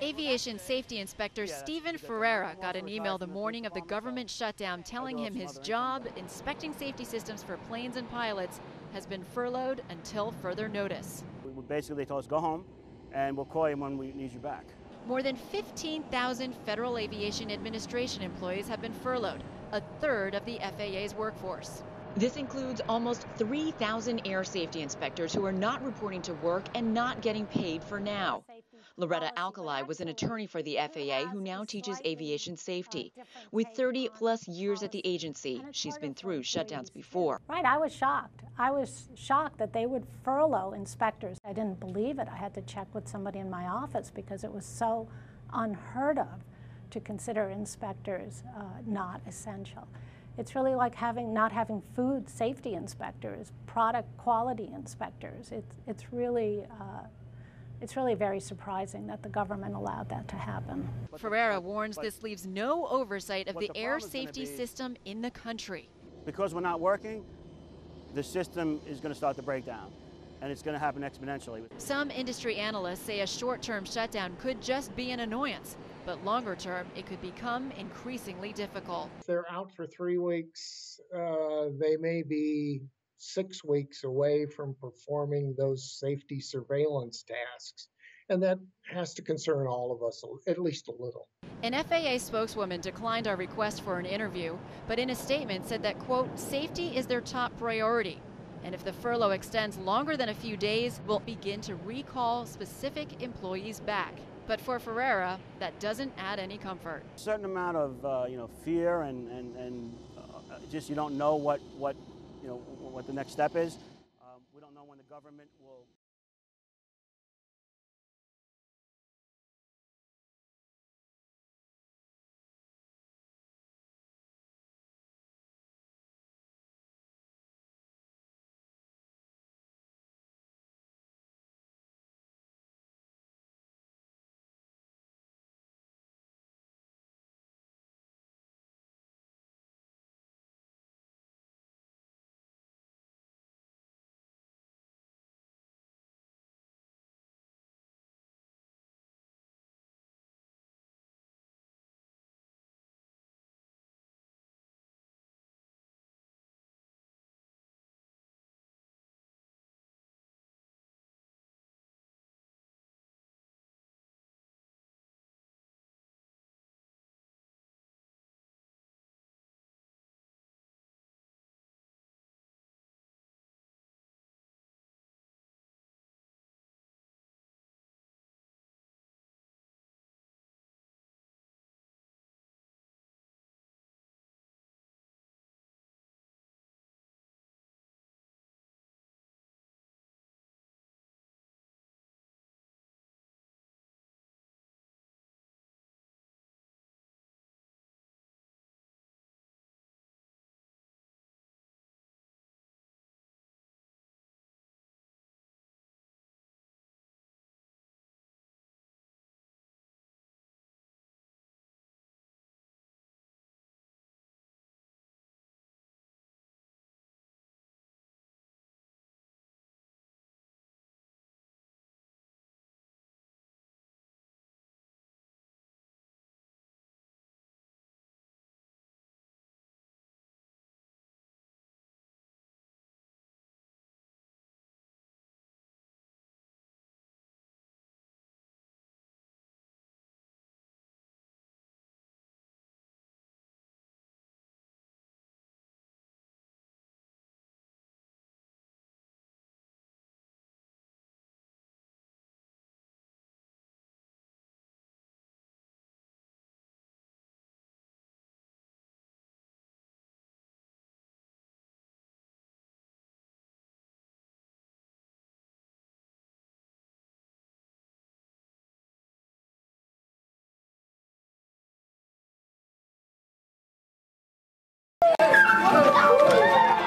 Aviation safety inspector Stephen Ferreira got an email the morning of the government shutdown telling him his job, inspecting safety systems for planes and pilots, has been furloughed until further notice. Basically, they told us go home and we'll call you when we need you back. More than 15,000 Federal Aviation Administration employees have been furloughed, a third of the FAA's workforce. This includes almost 3,000 air safety inspectors who are not reporting to work and not getting paid for now. Loretta Alkali was an attorney for the FAA who now teaches aviation safety. With 30-plus years at the agency, she's been through shutdowns before. Right, I was shocked. I was shocked that they would furlough inspectors. I didn't believe it. I had to check with somebody in my office because it was so unheard of to consider inspectors not essential. It's really like not having food safety inspectors, product quality inspectors. It's really very surprising that the government allowed that to happen. Ferreira warns this leaves no oversight of the air safety system in the country. Because we're not working, the system is going to start to break down, and it's going to happen exponentially. Some industry analysts say a short-term shutdown could just be an annoyance, but longer term, it could become increasingly difficult. If they're out for 3 weeks, they may be 6 weeks away from performing those safety surveillance tasks. And that has to concern all of us, at least a little. An FAA spokeswoman declined our request for an interview, but in a statement said that, quote, safety is their top priority. And if the furlough extends longer than a few days, we'll begin to recall specific employees back. But for Ferreira, that doesn't add any comfort. A certain amount of fear and just you don't know what the next step is. We don't know when the government will.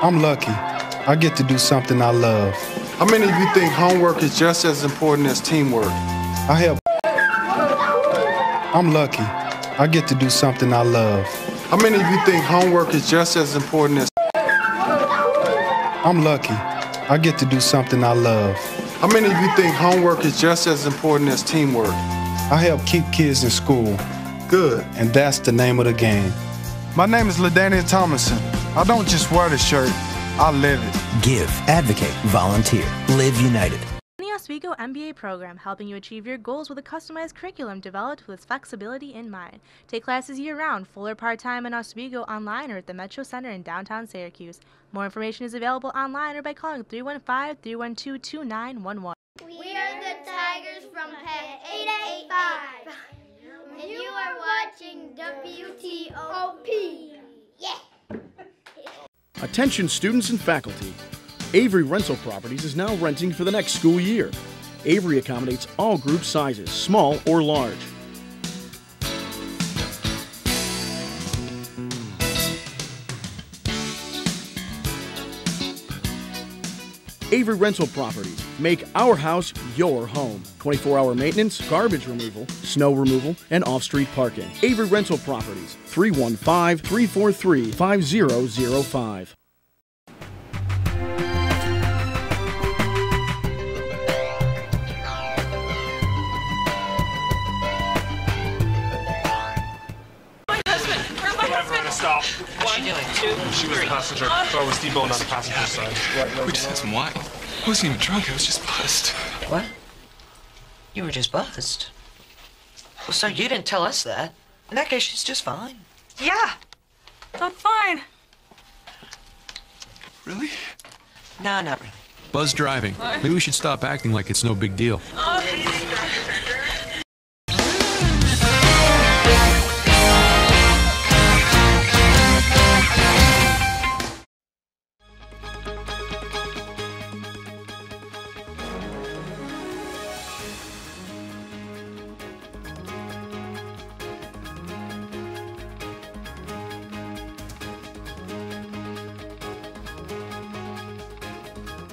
I'm lucky. I get to do something I love. How many of you think homework is just as important as teamwork? I help. I'm lucky. I get to do something I love. How many of you think homework is just as important as... I'm lucky. I get to do something I love. How many of you think homework is just as important as teamwork? I help keep kids in school, Good. and that's the name of the game. My name is LaDainian Thomason. I don't just wear the shirt, I live it. Give, advocate, volunteer. Live United. The Oswego MBA program, helping you achieve your goals with a customized curriculum developed with flexibility in mind. Take classes year-round, full or part-time in Oswego, online or at the Metro Center in downtown Syracuse. More information is available online or by calling 315-312-2911. We are the Tigers from Pet 885, and you are watching WTOP. Yeah! Attention students and faculty. Avery Rental Properties is now renting for the next school year. Avery accommodates all group sizes, small or large. Avery Rental Properties. Make our house your home. 24-hour maintenance, garbage removal, snow removal, and off-street parking. Avery Rental Properties. 315-343-5005. Stop. What's she doing? She was a passenger. I was deboned on the passenger side. We just had some wine. I wasn't even drunk. I was just buzzed. What? You were just buzzed? Well, sir, you didn't tell us that. In that case, she's just fine. Yeah. Not fine. Really? No, not really. Buzz driving. Maybe we should stop acting like it's no big deal.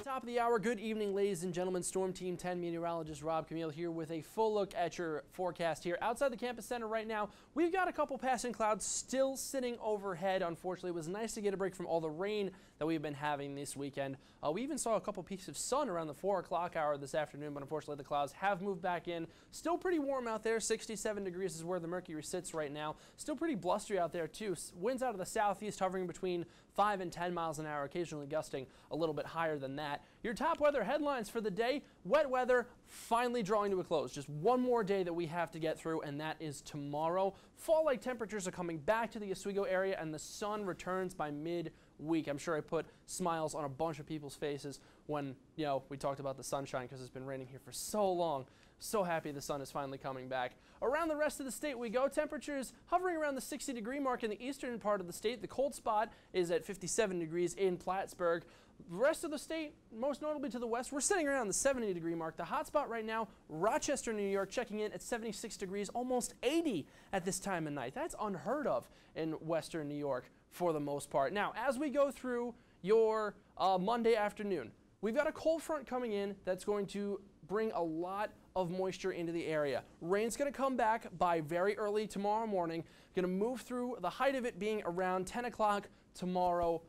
Top of the hour. Good evening, ladies and gentlemen. Storm Team 10 meteorologist Rob Camille here with a full look at your forecast here. Outside the campus center right now, we've got a couple passing clouds still sitting overhead. Unfortunately, it was nice to get a break from all the rain that we've been having this weekend. We even saw a couple peaks of sun around the 4 o'clock hour this afternoon, but unfortunately the clouds have moved back in. Still pretty warm out there. 67 degrees is where the mercury sits right now. Still pretty blustery out there too. Winds out of the southeast hovering between 5 and 10 miles an hour, occasionally gusting a little bit higher than that. Your top weather headlines for the day: wet weather finally drawing to a close. Just one more day that we have to get through, and that is tomorrow. Fall-like temperatures are coming back to the Oswego area, and the sun returns by mid-week. I'm sure I put smiles on a bunch of people's faces when, you know, we talked about the sunshine because it's been raining here for so long. So happy the sun is finally coming back. Around the rest of the state we go. Temperatures hovering around the 60-degree mark in the eastern part of the state. The cold spot is at 57 degrees in Plattsburgh. The rest of the state, most notably to the west, we're sitting around the 70-degree mark. The hot spot right now, Rochester, New York, checking in at 76 degrees, almost 80 at this time of night. That's unheard of in western New York for the most part. Now, as we go through your Monday afternoon, we've got a cold front coming in that's going to bring a lot of moisture into the area. Rain's going to come back by very early tomorrow morning. Going to move through, the height of it being around 10 o'clock tomorrow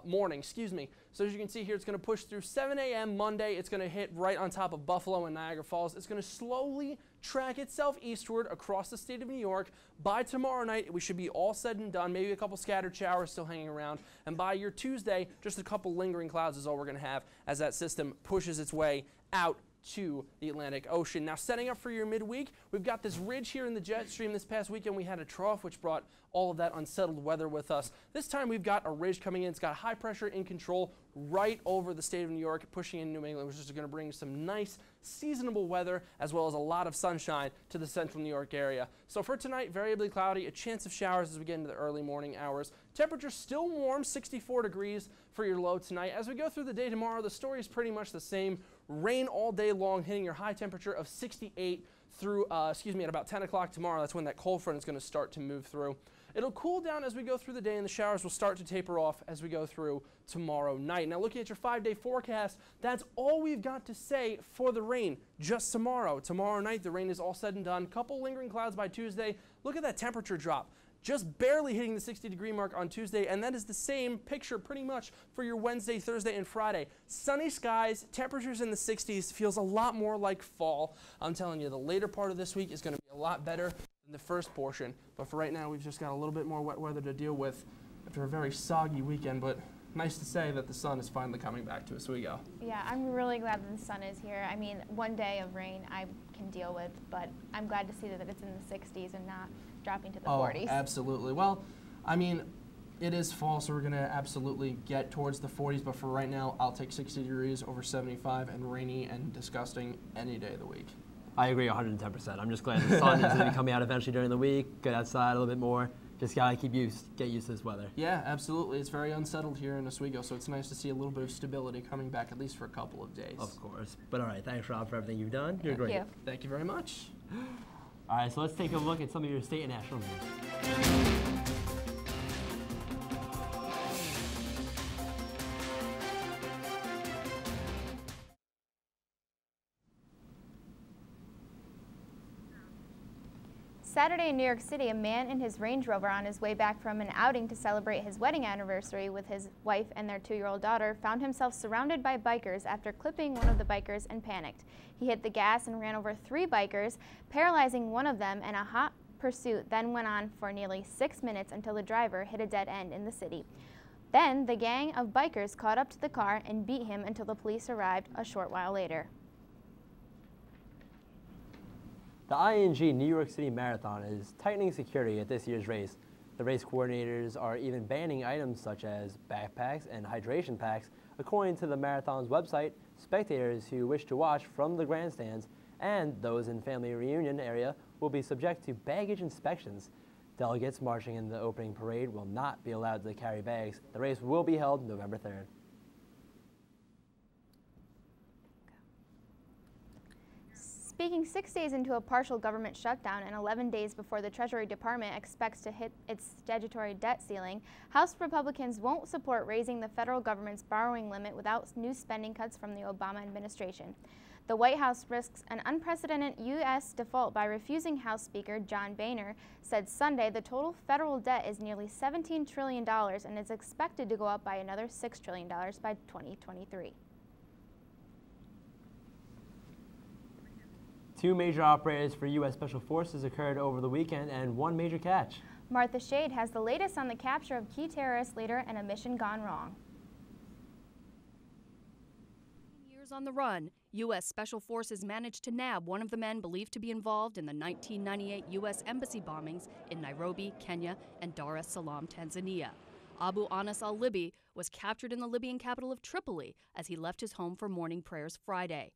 morning, So as you can see here, it's going to push through 7 a.m. Monday. It's going to hit right on top of Buffalo and Niagara Falls. It's going to slowly track itself eastward across the state of New York. By tomorrow night, we should be all said and done. Maybe a couple scattered showers still hanging around. And by your Tuesday, just a couple lingering clouds is all we're going to have as that system pushes its way out to the Atlantic Ocean. Now, setting up for your midweek, we've got this ridge here in the jet stream. This past weekend we had a trough which brought all of that unsettled weather with us. This time we've got a ridge coming in. It's got high pressure in control right over the state of New York, pushing in New England, which is going to bring some nice seasonable weather as well as a lot of sunshine to the central New York area. So for tonight, variably cloudy, a chance of showers as we get into the early morning hours. Temperature still warm, 64 degrees for your low tonight. As we go through the day tomorrow, the story is pretty much the same. Rain all day long, hitting your high temperature of 68 through, at about 10 o'clock tomorrow. That's when that cold front is going to start to move through. It'll cool down as we go through the day, and the showers will start to taper off as we go through tomorrow night. Now, looking at your 5-day forecast, that's all we've got to say for the rain just tomorrow. Tomorrow night, the rain is all said and done. Couple lingering clouds by Tuesday. Look at that temperature drop. just barely hitting the 60-degree mark on Tuesday, and that is the same picture pretty much for your Wednesday, Thursday, and Friday. Sunny skies, temperatures in the 60s, feels a lot more like fall. I'm telling you, the later part of this week is going to be a lot better than the first portion, but for right now, we've just got a little bit more wet weather to deal with after a very soggy weekend, but nice to say that the sun is finally coming back to Oswego. Yeah, I'm really glad that the sun is here. I mean, one day of rain I can deal with, but I'm glad to see that it's in the 60s and not dropping to the 40s. Absolutely. Well, I mean, it is fall, so we're going to absolutely get towards the 40s, but for right now, I'll take 60 degrees over 75 and rainy and disgusting any day of the week. I agree 110%. I'm just glad the sun is going to be coming out eventually during the week, get outside a little bit more. Just gotta get used to this weather. Yeah, absolutely. It's very unsettled here in Oswego, so it's nice to see a little bit of stability coming back, at least for a couple of days. Of course. But all right, thanks, Rob, for everything you've done. You're great. Thank you very much. All right, so let's take a look at some of your state and national news. Saturday in New York City, a man in his Range Rover on his way back from an outing to celebrate his wedding anniversary with his wife and their 2-year-old daughter found himself surrounded by bikers after clipping one of the bikers and panicked. He hit the gas and ran over 3 bikers, paralyzing one of them, and a hot pursuit then went on for nearly 6 minutes until the driver hit a dead end in the city. Then the gang of bikers caught up to the car and beat him until the police arrived a short while later. The ING New York City Marathon is tightening security at this year's race. The race coordinators are even banning items such as backpacks and hydration packs. According to the marathon's website, spectators who wish to watch from the grandstands and those in family reunion area will be subject to baggage inspections. Delegates marching in the opening parade will not be allowed to carry bags. The race will be held November 3rd. Speaking 6 days into a partial government shutdown and 11 days before the Treasury Department expects to hit its statutory debt ceiling, House Republicans won't support raising the federal government's borrowing limit without new spending cuts from the Obama administration. The White House risks an unprecedented U.S. default by refusing House Speaker John Boehner said Sunday the total federal debt is nearly $17 trillion and is expected to go up by another $6 trillion by 2023. 2 major operators for U.S. Special Forces occurred over the weekend and 1 major catch. Martha Shade has the latest on the capture of key terrorist leader and a mission gone wrong. Years on the run, U.S. Special Forces managed to nab one of the men believed to be involved in the 1998 U.S. Embassy bombings in Nairobi, Kenya, and Dar es Salaam, Tanzania. Abu Anas al-Libi was captured in the Libyan capital of Tripoli as he left his home for morning prayers Friday.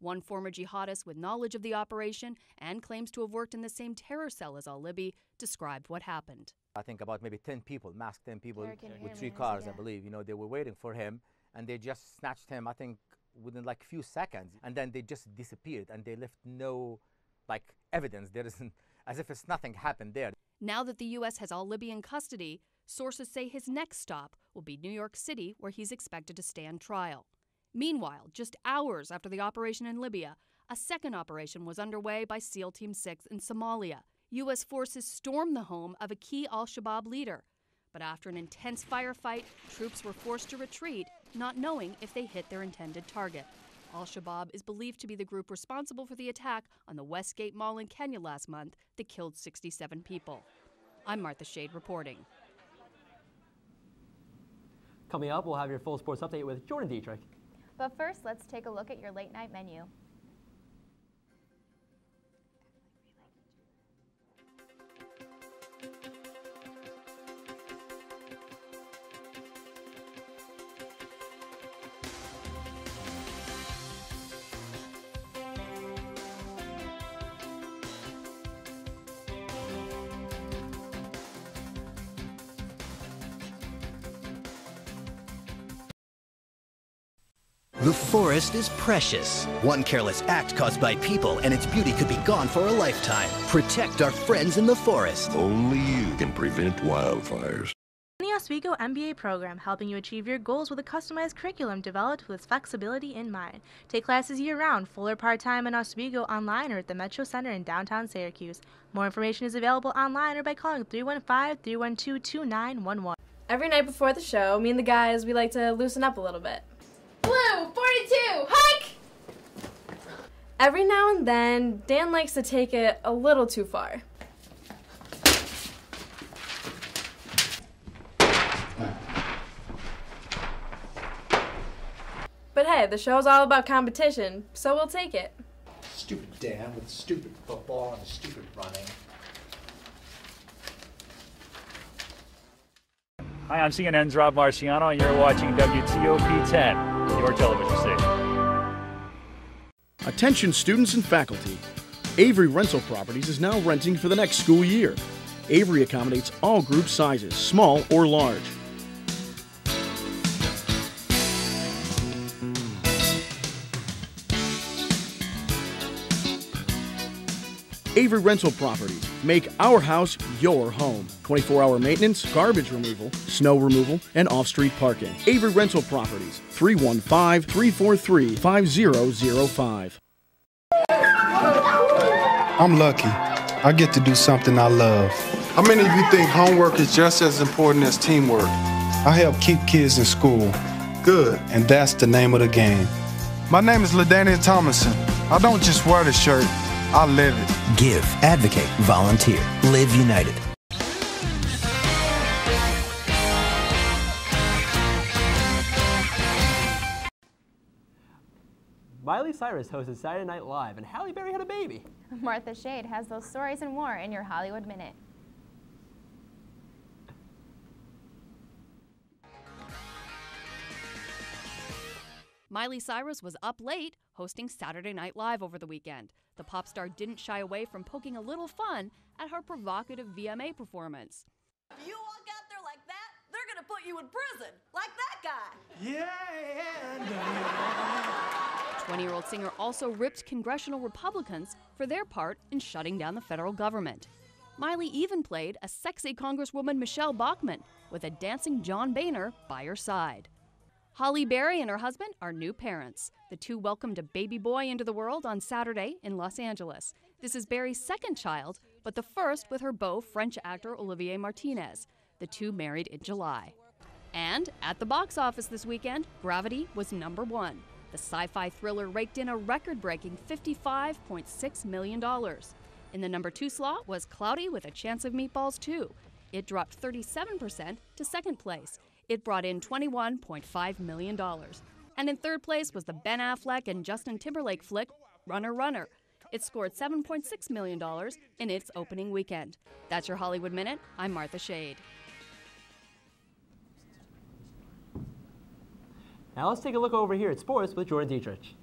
One former jihadist with knowledge of the operation and claims to have worked in the same terror cell as al-Libi described what happened. I think about maybe 10 people, masked 10 people with 3 cars, I believe. You know, they were waiting for him, and they just snatched him, I think, within like a few seconds, and then they just disappeared, and they left no, like, evidence. There isn't, as if it's nothing happened there. Now that the U.S. has al-Libi in custody, sources say his next stop will be New York City, where he's expected to stand trial. Meanwhile, just hours after the operation in Libya, a second operation was underway by SEAL Team 6 in Somalia. U.S. forces stormed the home of a key al-Shabaab leader. But after an intense firefight, troops were forced to retreat, not knowing if they hit their intended target. Al-Shabaab is believed to be the group responsible for the attack on the Westgate Mall in Kenya last month that killed 67 people. I'm Martha Shade reporting. Coming up, we'll have your full sports update with Jordan Dietrich. But first, let's take a look at your late night menu. The forest is precious. One careless act caused by people and its beauty could be gone for a lifetime. Protect our friends in the forest. Only you can prevent wildfires. Many Oswego MBA program, helping you achieve your goals with a customized curriculum developed with flexibility in mind. Take classes year-round, full or part-time in Oswego, online or at the Metro Center in downtown Syracuse. More information is available online or by calling 315-312-2911. Every night before the show, me and the guys, we like to loosen up a little bit. Blue, 42, hike! Every now and then, Dan likes to take it a little too far. But hey, the show's all about competition, so we'll take it. Stupid Dan with stupid football and stupid running. Hi, I'm CNN's Rob Marciano, and you're watching WTOP 10, your television station. Attention students and faculty. Avery Rental Properties is now renting for the next school year. Avery accommodates all group sizes, small or large. Avery Rental Properties. Make our house your home. 24-hour maintenance, garbage removal, snow removal, and off-street parking. Avery Rental Properties. 315-343-5005. I'm lucky. I get to do something I love. How many of you think homework is just as important as teamwork? I help keep kids in school. Good. And that's the name of the game. My name is LaDainian Thomason. I don't just wear the shirt, I live it. Give, advocate, volunteer. Live United. Miley Cyrus hosted Saturday Night Live, and Halle Berry had a baby. Martha Shade has those stories and more in your Hollywood Minute. Miley Cyrus was up late hosting Saturday Night Live over the weekend. The pop star didn't shy away from poking a little fun at her provocative VMA performance. If you walk out there like that, they're gonna put you in prison, like that guy. Yeah. 20-year-old singer also ripped congressional Republicans for their part in shutting down the federal government. Miley even played a sexy Congresswoman Michelle Bachmann with a dancing John Boehner by her side. Halle Berry and her husband are new parents. The two welcomed a baby boy into the world on Saturday in Los Angeles. This is Berry's second child, but the first with her beau, French actor Olivier Martinez. The two married in July. And at the box office this weekend, Gravity was #1. The sci-fi thriller raked in a record-breaking $55.6 million. In the #2 slot was Cloudy with a Chance of Meatballs 2. It dropped 37% to second place. It brought in $21.5 million. And in third place was the Ben Affleck and Justin Timberlake flick, Runner Runner. It scored $7.6 million in its opening weekend. That's your Hollywood Minute. I'm Martha Shade. Now let's take a look over here at sports with Jordan Dietrich.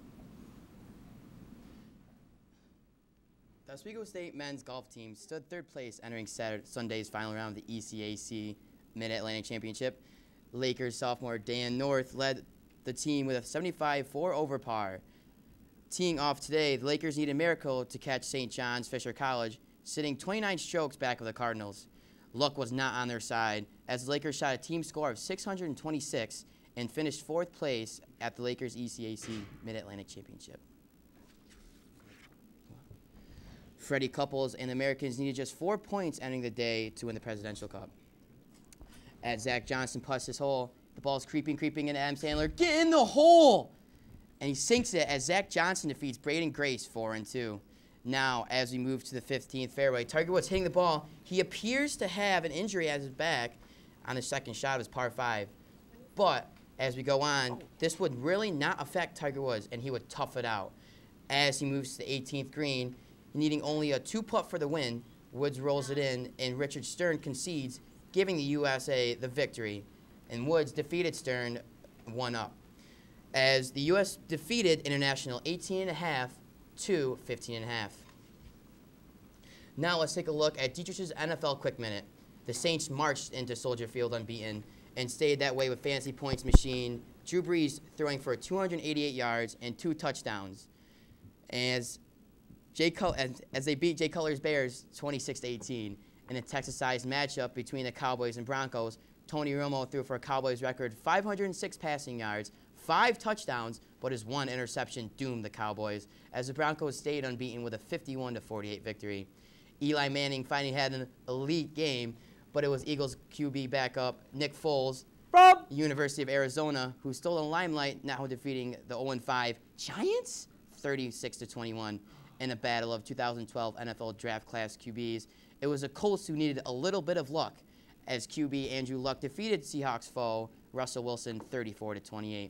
The Oswego State men's golf team stood third place entering Sunday's final round of the ECAC Mid-Atlantic Championship. Lakers sophomore Dan North led the team with a 75-4 over par. Teeing off today, the Lakers need a miracle to catch St. John's Fisher College, sitting 29 strokes back of the Cardinals. Luck was not on their side, as the Lakers shot a team score of 626 and finished fourth place at the Lakers ECAC Mid-Atlantic Championship. Freddie Couples and the Americans needed just 4 points ending the day to win the Presidential Cup. As Zach Johnson putts his hole, the ball's creeping into Adam Sandler. Get in the hole! And he sinks it as Zach Johnson defeats Braden Grace 4-2. Now, as we move to the 15th fairway, Tiger Woods hitting the ball. He appears to have an injury at his back on the second shot of his par 5. But as we go on, this would really not affect Tiger Woods, and he would tough it out. As he moves to the 18th green, needing only a 2-putt for the win, Woods rolls it in, and Richard Stern concedes, giving the USA the victory, and Woods defeated Stern 1-up, as the U.S. defeated International 18.5 to 15.5. Now let's take a look at Dietrich's NFL Quick Minute. The Saints marched into Soldier Field unbeaten and stayed that way with fantasy points machine Drew Brees throwing for 288 yards and 2 touchdowns, as they beat Jay Cutler's Bears 26-18. In a Texas-sized matchup between the Cowboys and Broncos, Tony Romo threw for a Cowboys record 506 passing yards, 5 touchdowns, but his 1 interception doomed the Cowboys as the Broncos stayed unbeaten with a 51-48 victory. Eli Manning finally had an elite game, but it was Eagles QB backup Nick Foles, University of Arizona, who stole the limelight, now defeating the 0-5 Giants 36-21 in a battle of 2012 NFL Draft Class QBs. It was the Colts who needed a little bit of luck, as QB Andrew Luck defeated Seahawks foe Russell Wilson 34-28.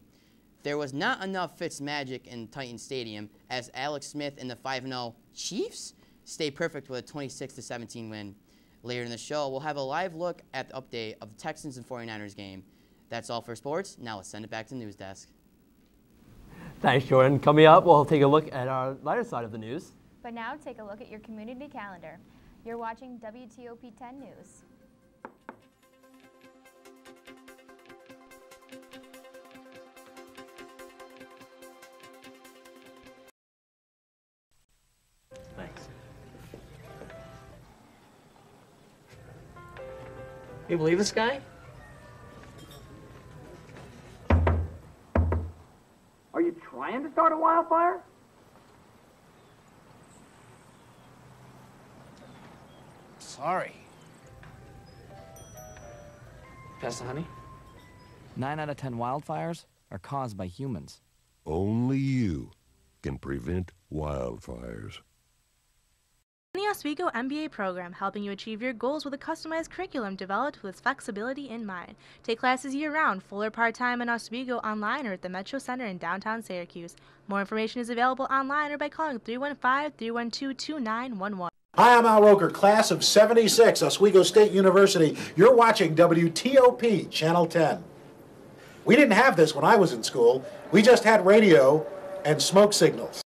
There was not enough Fitzmagic in Titan Stadium, as Alex Smith and the 5-0 Chiefs stayed perfect with a 26-17 win. Later in the show, we'll have a live look at the update of the Texans and 49ers game. That's all for sports. Now let's send it back to the news desk. Thanks, Jordan. Coming up, we'll take a look at our lighter side of the news. But now take a look at your community calendar. You're watching WTOP 10 News. Thanks. You believe this guy? Are you trying to start a wildfire? Sorry. Pass the honey? 9 out of 10 wildfires are caused by humans. Only you can prevent wildfires. The Oswego MBA program, helping you achieve your goals with a customized curriculum developed with flexibility in mind. Take classes year-round, full or part-time in Oswego, online or at the Metro Center in downtown Syracuse. More information is available online or by calling 315-312-2911. Hi, I'm Al Roker, class of 76, Oswego State University. You're watching WTOP, Channel 10. We didn't have this when I was in school. We just had radio and smoke signals.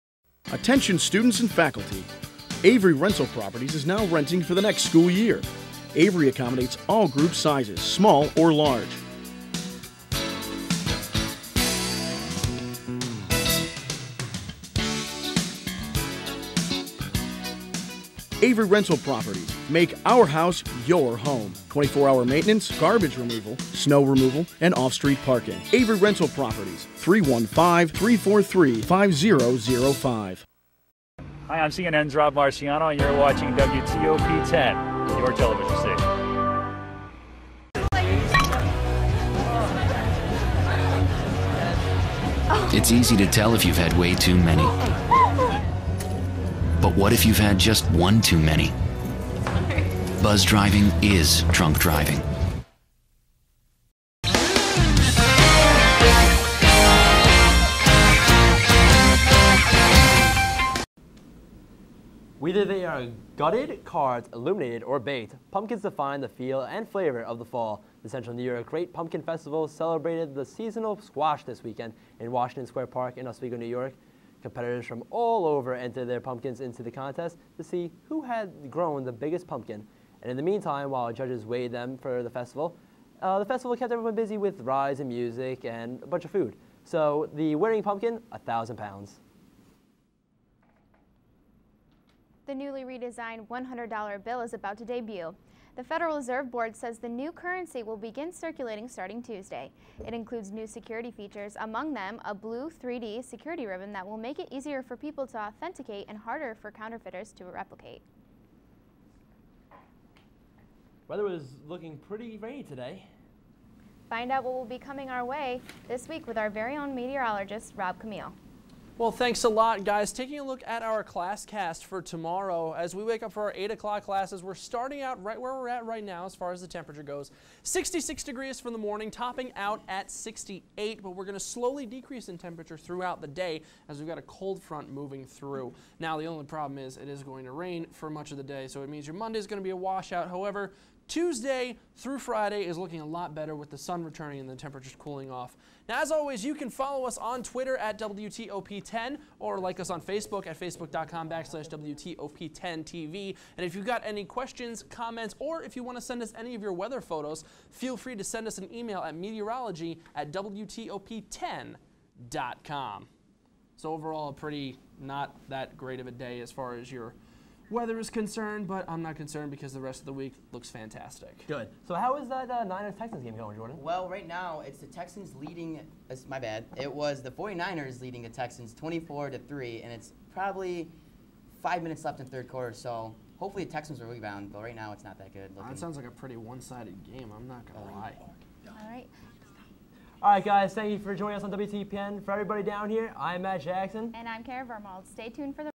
Attention students and faculty. Avery Rental Properties is now renting for the next school year. Avery accommodates all group sizes, small or large. Avery Rental Properties. Make our house your home. 24-hour maintenance, garbage removal, snow removal, and off-street parking. Avery Rental Properties. 315-343-5005. Hi, I'm CNN's Rob Marciano, and you're watching WTOP 10, your television station. It's easy to tell if you've had way too many. But what if you've had just one too many? Buzz driving is drunk driving. Whether they are gutted, carved, illuminated, or baked, pumpkins define the feel and flavor of the fall. The Central New York Great Pumpkin Festival celebrated the seasonal squash this weekend in Washington Square Park in Oswego, New York. Competitors from all over entered their pumpkins into the contest to see who had grown the biggest pumpkin. And in the meantime, while judges weighed them for the festival kept everyone busy with rides and music and a bunch of food. So the winning pumpkin, 1,000 pounds. The newly redesigned $100 bill is about to debut. The Federal Reserve Board says the new currency will begin circulating starting Tuesday. It includes new security features, among them a blue 3D security ribbon that will make it easier for people to authenticate and harder for counterfeiters to replicate. Weather was looking pretty rainy today. Find out what will be coming our way this week with our very own meteorologist, Rob Camille. Well, thanks a lot, guys. Taking a look at our class cast for tomorrow. As we wake up for our 8 o'clock classes, we're starting out right where we're at right now as far as the temperature goes. 66 degrees for the morning, topping out at 68, but we're going to slowly decrease in temperature throughout the day as we've got a cold front moving through. Now, the only problem is it is going to rain for much of the day, so it means your Monday is going to be a washout. However, Tuesday through Friday is looking a lot better with the sun returning and the temperatures cooling off. Now, as always, you can follow us on Twitter at WTOP10 or like us on Facebook at facebook.com/WTOP10TV. And if you've got any questions, comments, or if you want to send us any of your weather photos, feel free to send us an email at meteorology@WTOP10.com. So overall, a pretty not that great of a day as far as your weather is concerned, but I'm not concerned because the rest of the week looks fantastic. Good. So how is that Niners-Texans game going, Jordan? Well, right now, it's the Texans leading, my bad, it was the 49ers leading the Texans 24-3, and it's probably 5 minutes left in third quarter, so hopefully the Texans will rebound, but right now it's not that good. That sounds like a pretty one-sided game, I'm not going to lie. All right. All right, guys, thank you for joining us on WTPN. For everybody down here, I'm Matt Jackson. And I'm Kara Vermold. Stay tuned for the